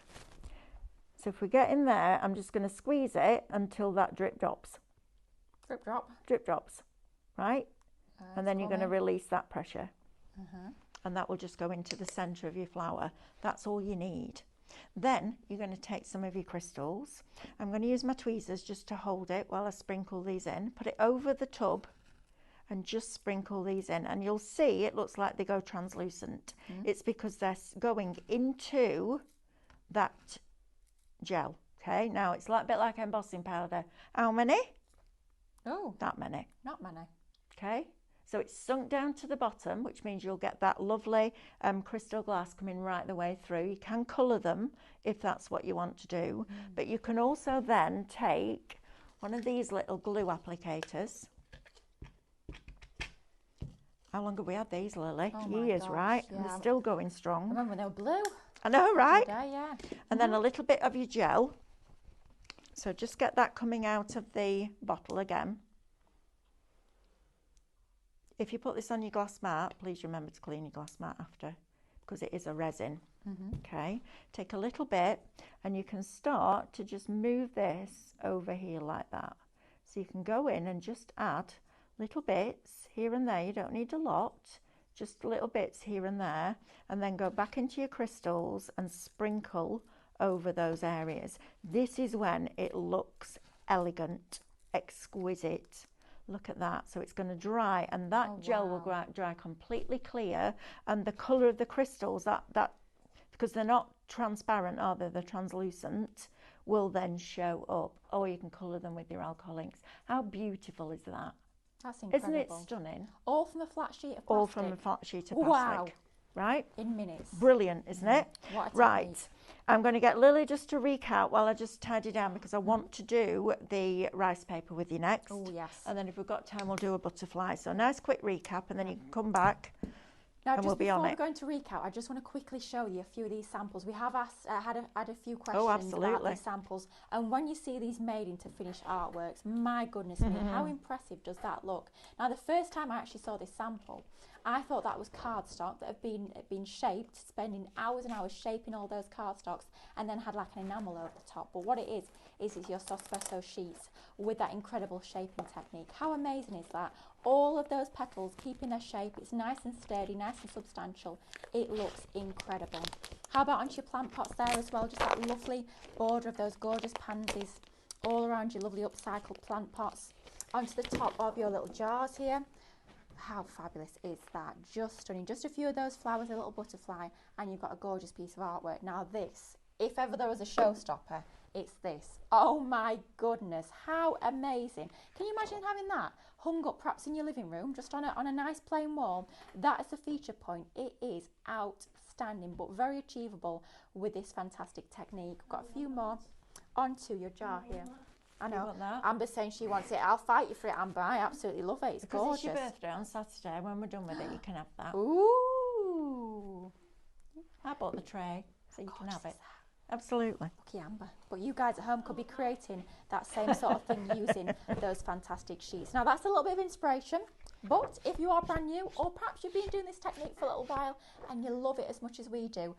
So if we get in there, I'm just going to squeeze it until that drip drops. Drip drop. Drip drops, right? And then you're going to release that pressure. And that will just go into the centre of your flower. That's all you need. Then you're going to take some of your crystals. I'm going to use my tweezers just to hold it while I sprinkle these in. Put it over the tub and just sprinkle these in. And you'll see it looks like they go translucent. It's because they're going into that gel. Okay, now it's like a bit like embossing powder. How many? Oh, that many. Not many. Okay. So it's sunk down to the bottom, which means you'll get that lovely crystal glass coming right the way through. You can colour them if that's what you want to do, but you can also then take one of these little glue applicators. How long have we had these, Lily? Years, gosh, right? Yeah. And they're still going strong. I remember when they were blue. I know, right? Yeah. And then a little bit of your gel. So just get that coming out of the bottle again. If you put this on your glass mat, please remember to clean your glass mat after, because it is a resin. Okay, take a little bit and you can start to just move this over here like that. So you can go in and just add little bits here and there. You don't need a lot, just little bits here and there, and then go back into your crystals and sprinkle over those areas. This is when it looks elegant, exquisite. Look at that. So it's going to dry, and that gel will dry completely clear, and the colour of the crystals, that because they're not transparent, are they? They're translucent, will then show up. Or you can colour them with your alcohol inks. How beautiful is that? That's incredible. Isn't it stunning? All from a flat sheet of plastic? All from a flat sheet of plastic. Wow. Right? In minutes. Brilliant, isn't it? What a right. technique. I'm going to get Lily just to recap while I just tidy down, because I want to do the rice paper with you next. Oh, yes. And then if we've got time, we'll do a butterfly. So nice quick recap, and then you can come back. Now, and just we'll be on before it. we're going to recap, I just want to quickly show you a few of these samples. We have asked, had a few questions about these samples, and when you see these made into finished artworks, my goodness me, how impressive does that look? Now, the first time I actually saw this sample, I thought that was cardstock that had been shaped, spending hours and hours shaping all those cardstocks, and then had like an enamel over the top. But what it is it's your Sospeso sheets with that incredible shaping technique. How amazing is that? All of those petals keeping their shape. It's nice and sturdy, nice and substantial. It looks incredible. How about onto your plant pots there as well? Just that lovely border of those gorgeous pansies all around your lovely upcycled plant pots. Onto the top of your little jars here. How fabulous is that? Just stunning. Just a few of those flowers, a little butterfly, and you've got a gorgeous piece of artwork. Now this, if ever there was a showstopper, it's this. Oh my goodness, how amazing. Can you imagine having that hung up perhaps in your living room, just on a nice plain wall? That is a feature point. It is outstanding, but very achievable with this fantastic technique. We've got a few more onto your jar here. I know. Amber's saying she wants it. I'll fight you for it, Amber. I absolutely love it. It's gorgeous. It's your birthday on Saturday. When we're done with it, you can have that. Ooh. I bought the tray, so you can have it. Absolutely. Lucky Amber. But you guys at home could be creating that same sort of thing using those fantastic sheets. Now, that's a little bit of inspiration. But if you are brand new, or perhaps you've been doing this technique for a little while and you love it as much as we do,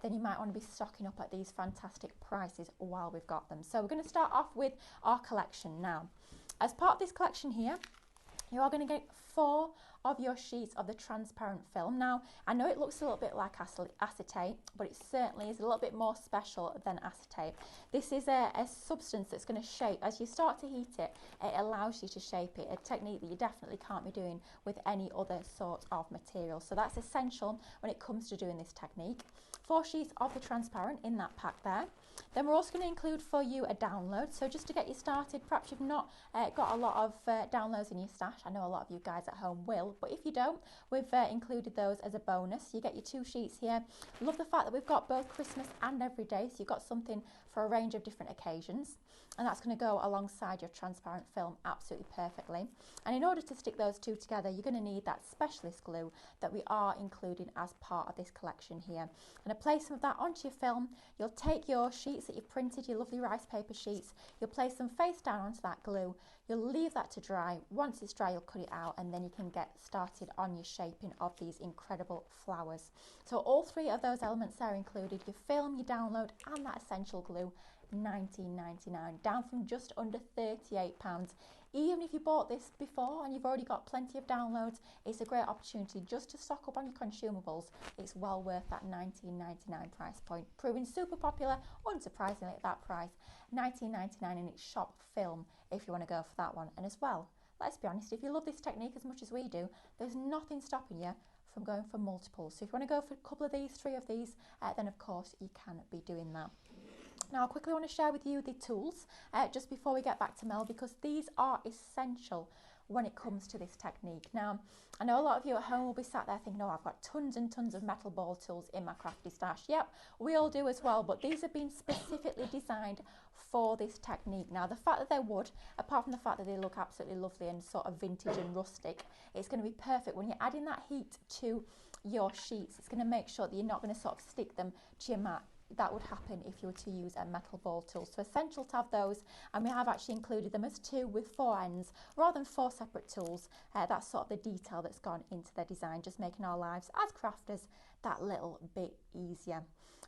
then you might want to be stocking up at these fantastic prices while we've got them. So we're going to start off with our collection now. As part of this collection here, you are going to get 4 of your sheets of the transparent film. Now, I know it looks a little bit like acetate, but it certainly is a little bit more special than acetate. This is a substance that's going to shape. As you start to heat it, it allows you to shape it, a technique that you definitely can't be doing with any other sort of material. So that's essential when it comes to doing this technique. 4 sheets of the transparent in that pack there. Then we're also going to include for you a download. So just to get you started, perhaps you've not got a lot of downloads in your stash. I know a lot of you guys at home will. will, but if you don't, we've included those as a bonus. You get your 2 sheets here. Love the fact that we've got both Christmas and everyday, so you've got something for a range of different occasions, and that's going to go alongside your transparent film absolutely perfectly. And in order to stick those 2 together, you're going to need that specialist glue that we are including as part of this collection here. And apply some of that onto your film. You'll take your sheets that you've printed, your lovely rice paper sheets, you'll place them face down onto that glue. You'll leave that to dry. Once it's dry, you'll cut it out, and then you can get started on your shaping of these incredible flowers. So all 3 of those elements are included: your film, your download, and that essential glue. $19.99, down from just under £38. Even if you bought this before and you've already got plenty of downloads, it's a great opportunity just to stock up on your consumables. It's well worth that $19.99 price point, proving super popular, unsurprisingly at that price. $19.99 in its shop film if you want to go for that one. And as well, let's be honest, if you love this technique as much as we do, there's nothing stopping you from going for multiples. So if you want to go for a couple of these, 3 of these, then of course you can be doing that. Now, I quickly want to share with you the tools just before we get back to Mel, because these are essential when it comes to this technique. Now, I know a lot of you at home will be sat there thinking, oh, I've got tons and tons of metal ball tools in my crafty stash. Yep, we all do as well, but these have been specifically designed for this technique. Now, the fact that they're wood, apart from the fact that they look absolutely lovely and sort of vintage and rustic, it's going to be perfect when you're adding that heat to your sheets. It's going to make sure that you're not going to sort of stick them to your mat. That would happen if you were to use a metal ball tool. So essential to have those, and we have actually included them as 2 with 4 ends rather than 4 separate tools. That's sort of the detail that's gone into their design, just making our lives as crafters that little bit easier.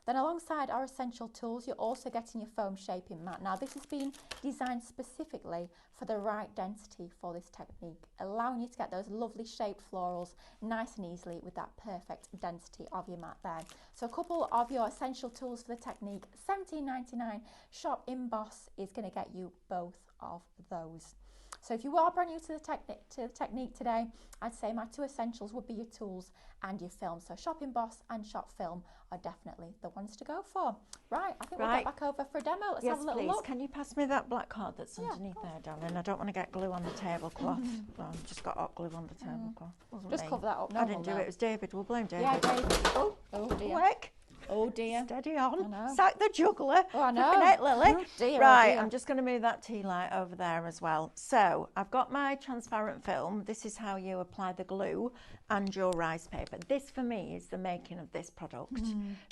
Then alongside our essential tools, you're also getting your foam shaping mat. Now this has been designed specifically for the right density for this technique, allowing you to get those lovely shaped florals nice and easily with that perfect density of your mat there. So a couple of your essential tools for the technique, $17.99. Shop Emboss is going to get you both of those. So if you are brand new to the technique today, I'd say my 2 essentials would be your tools and your film. So Shop Emboss and Shop Film are definitely the ones to go for. Right, I think we'll get back over for a demo. Let's have a little look. Can you pass me that black card that's underneath there, darling? I don't want to get glue on the tablecloth. Well, I've just got hot glue on the tablecloth. Just cover that up. I didn't do it. It was David. We'll blame David. Yeah, David. Oh dear. Quick. Oh dear. Steady on. Sack the juggler. Oh, I know. Looking at Lily. Oh dear, right, oh dear. I'm just going to move that tea light over there as well. So I've got my transparent film. This is how you apply the glue and your rice paper. This for me is the making of this product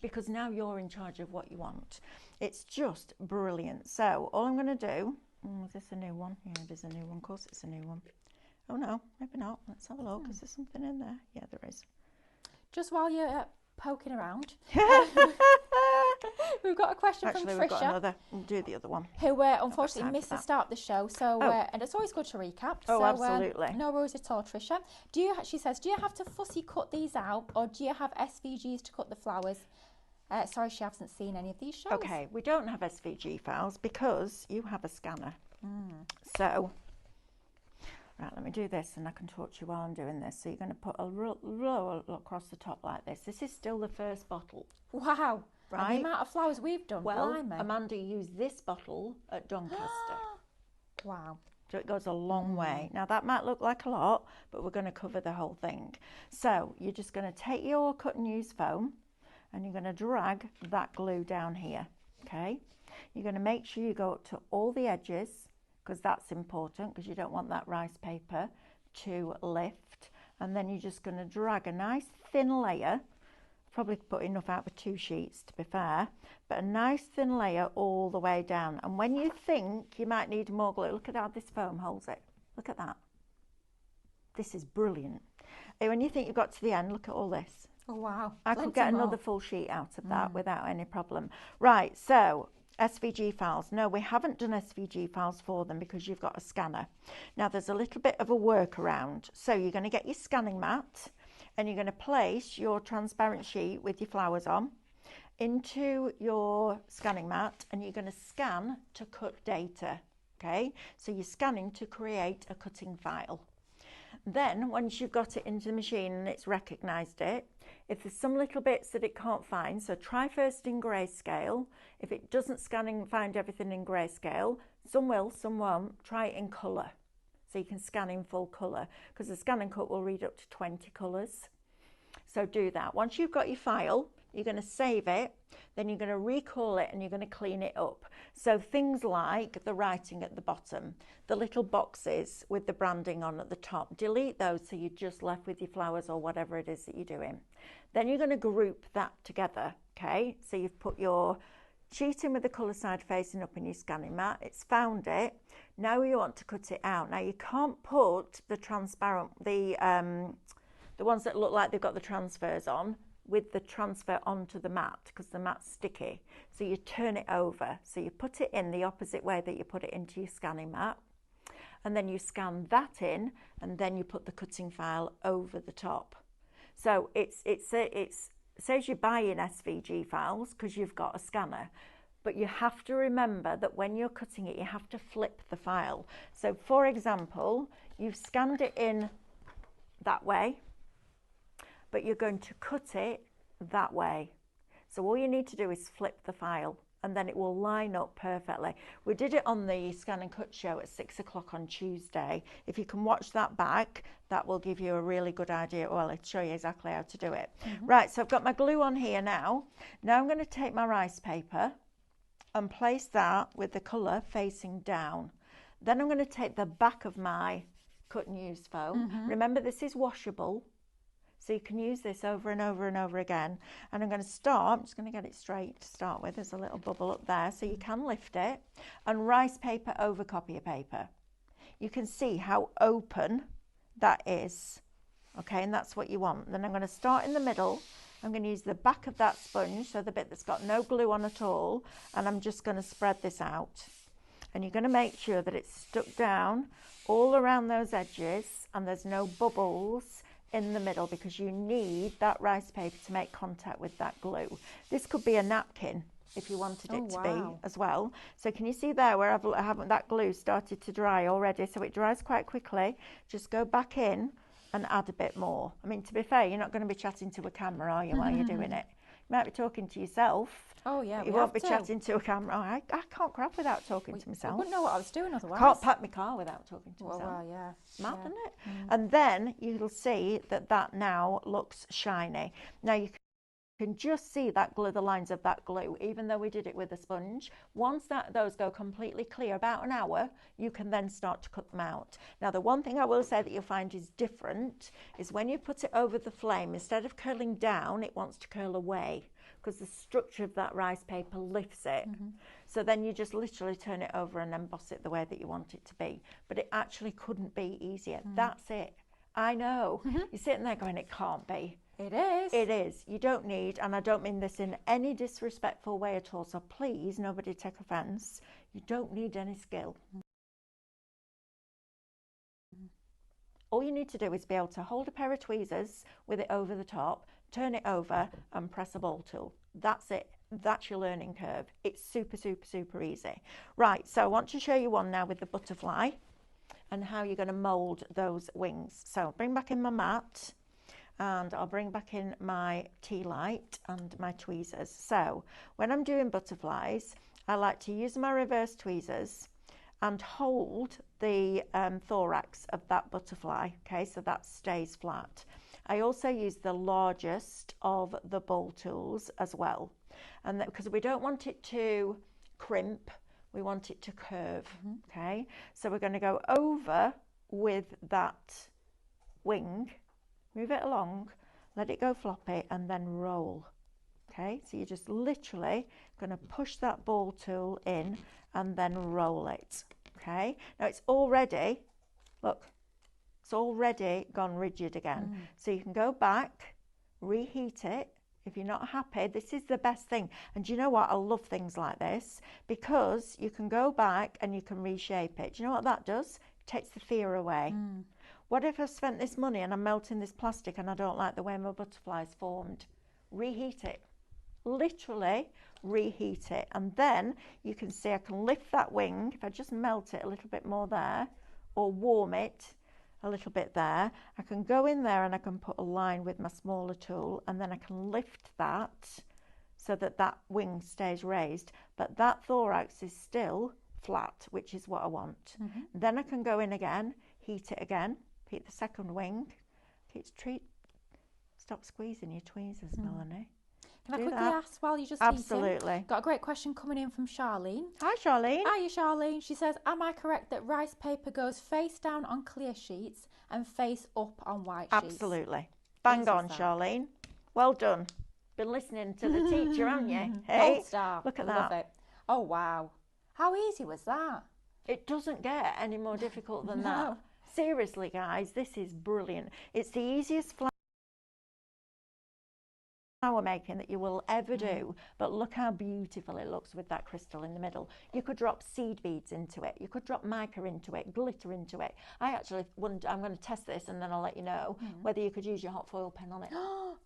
because now you're in charge of what you want. It's just brilliant. So all I'm going to do, is this a new one? Yeah, it is a new one. Of course it's a new one. Oh no, maybe not. Let's have a look. Is there something in there? Yeah, there is. Just while you're poking around, we've got a question from Trisha. We've got another. We'll do the other one. Who unfortunately missed the start of the show. So, and it's always good to recap. Oh, so, absolutely. No worries at all, Trisha. She says, do you have to fussy cut these out, or do you have SVGs to cut the flowers? Sorry, she hasn't seen any of these shows. Okay, we don't have SVG files because you have a scanner. So, right, let me do this and I can talk to you while I'm doing this. So you're going to put a roll across the top like this. This is still the first bottle. Wow. Right. And the amount of flowers we've done. Well, blimey. Amanda used this bottle at Doncaster. Wow. So it goes a long way. Now that might look like a lot, but we're going to cover the whole thing. So you're just going to take your cut and use foam and you're going to drag that glue down here, okay? You're going to make sure you go up to all the edges because that's important because you don't want that rice paper to lift. And then you're just going to drag a nice thin layer, probably put enough out for 2 sheets to be fair, but a nice thin layer all the way down. And when you think you might need more glue, look at how this foam holds it. Look at that. This is brilliant. And when you think you've got to the end, look at all this. Oh, wow. I could get another full sheet out of that without any problem. Right, so SVG files. No, we haven't done SVG files for them because you've got a scanner. Now, there's a little bit of a workaround. So you're going to get your scanning mat and you're going to place your transparent sheet with your flowers on into your scanning mat and you're going to scan to cut data, okay? So you're scanning to create a cutting file. Then, once you've got it into the machine and it's recognised it, if there's some little bits that it can't find, so try first in grayscale. If it doesn't scan and find everything in grayscale, some will, some won't, try it in colour. so you can scan in full colour, because the scan and cut will read up to 20 colours. So do that. Once you've got your file, you're going to save it, then you're going to recall it and you're going to clean it up. So things like the writing at the bottom, the little boxes with the branding on at the top, delete those so you're just left with your flowers or whatever it is that you're doing. Then you're going to group that together, okay? So you've put your sheet in with the colour side facing up in your scanning mat, it's found it. Now you want to cut it out. Now you can't put the transparent, the ones that look like they've got the transfers on, with the transfer onto the mat, because the mat's sticky. So you turn it over. So you put it in the opposite way that you put it into your scanning mat, and then you scan that in, and then you put the cutting file over the top. So it says you're buying SVG files because you've got a scanner, but you have to remember that when you're cutting it, you have to flip the file. So for example, you've scanned it in that way, but you're going to cut it that way. So all you need to do is flip the file, and then it will line up perfectly. We did it on the Scan and Cut show at 6 o'clock on Tuesday. If you can watch that back, that will give you a really good idea. Well, it'll show you exactly how to do it. Right, so I've got my glue on here now. Now I'm going to take my rice paper and place that with the colour facing down. Then I'm going to take the back of my cut and use foam. Remember, this is washable, so you can use this over and over and over again. And I'm going to start, I'm just going to get it straight to start with. There's a little bubble up there, so you can lift it. And rice paper over copier paper. You can see how open that is. Okay, and that's what you want. Then I'm going to start in the middle. I'm going to use the back of that sponge, so the bit that's got no glue on at all. And I'm just going to spread this out. And you're going to make sure that it's stuck down all around those edges and there's no bubbles in the middle, because you need that rice paper to make contact with that glue. This could be a napkin if you wanted it to be as well. So can you see there where that glue started to dry already? So it dries quite quickly. Just go back in and add a bit more. I mean, to be fair, you're not going to be chatting to a camera, are you, while you're doing it? You might be talking to yourself. Oh yeah, you won't be chatting to a camera. Oh, I can't grab without talking to myself. I wouldn't know what I was doing otherwise. Can't pack my car without talking to myself. Well, yeah. Mad, isn't it? And then you'll see that now looks shiny. Now you can just see that glue, the lines of that glue, even though we did it with a sponge. Once those go completely clear, about an hour, you can then start to cut them out. Now, the one thing I will say that you'll find is different is when you put it over the flame, instead of curling down, it wants to curl away, because the structure of that rice paper lifts it. So then you just literally turn it over and emboss it the way that you want it to be. But it actually couldn't be easier. That's it. I know. You're sitting there going, it can't be. It is. It is. You don't need, and I don't mean this in any disrespectful way at all, so please, nobody take offence. You don't need any skill. All you need to do is be able to hold a pair of tweezers with it over the top, turn it over and press a ball tool. That's it. That's your learning curve. It's super, super, super easy. Right, so I want to show you one now with the butterfly and how you're going to mould those wings. So bring back in my mat, and I'll bring back in my tea light and my tweezers. So when I'm doing butterflies, I like to use my reverse tweezers and hold the thorax of that butterfly, okay, so that stays flat. I also use the largest of the ball tools as well, and because we don't want it to crimp, we want it to curve, okay? So we're going to go over with that wing, move it along, let it go floppy, and then roll, okay? So you're just literally going to push that ball tool in and then roll it, okay? Now it's already, look, it's already gone rigid again. So you can go back, reheat it. If you're not happy, this is the best thing. And do you know what? I love things like this because you can go back and you can reshape it. Do you know what that does? It takes the fear away. What if I've spent this money and I'm melting this plastic and I don't like the way my butterfly's formed? Reheat it. Literally reheat it. And then you can see I can lift that wing. If I just melt it a little bit more there or warm it a little bit there, I can go in there and I can put a line with my smaller tool, and then I can lift that so that that wing stays raised, but that thorax is still flat, which is what I want. Then I can go in again, heat it again, heat the second wing, stop squeezing your tweezers, Melanie. Can I quickly ask while you just Absolutely. Got a great question coming in from Charlene. Hi, Charlene. Hiya, Charlene. She says, am I correct that rice paper goes face down on clear sheets and face up on white sheets? Absolutely. Bang on, Charlene. Well done. Been listening to the teacher, haven't you? Hey, Gold star. Look at Love that. It. Oh, wow. How easy was that? It doesn't get any more difficult than that. Seriously, guys, this is brilliant. It's the easiest flower making that you will ever do, but look how beautiful it looks with that crystal in the middle. You could drop seed beads into it, you could drop mica into it, glitter into it. I actually wonder, I'm going to test this and then I'll let you know whether you could use your hot foil pen on it.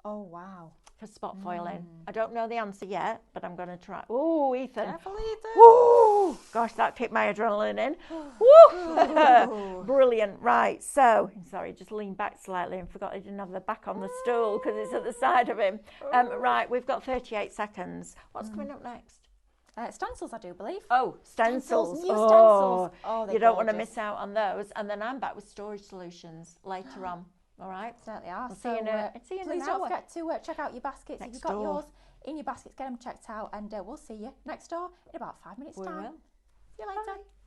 Oh, wow. For spot foiling. I don't know the answer yet, but I'm going to try. Oh, Ethan. Careful, Ethan. Woo! Gosh, that kicked my adrenaline in. Woo! Brilliant. Right, so, sorry, just leaned back slightly and forgot I didn't have the back on the stool because it's at the side of him. Right, we've got 38 seconds. What's coming up next? Stencils, I do believe. Oh, stencils. New stencils. Oh, you don't want to miss out on those. And then I'm back with storage solutions later on. All right? Certainly are. We'll see you in an please hour. don't forget to check out your baskets. Next if you've got door. yours in your baskets, get them checked out, and we'll see you next door in about 5 minutes' time. We will. See you later. Bye.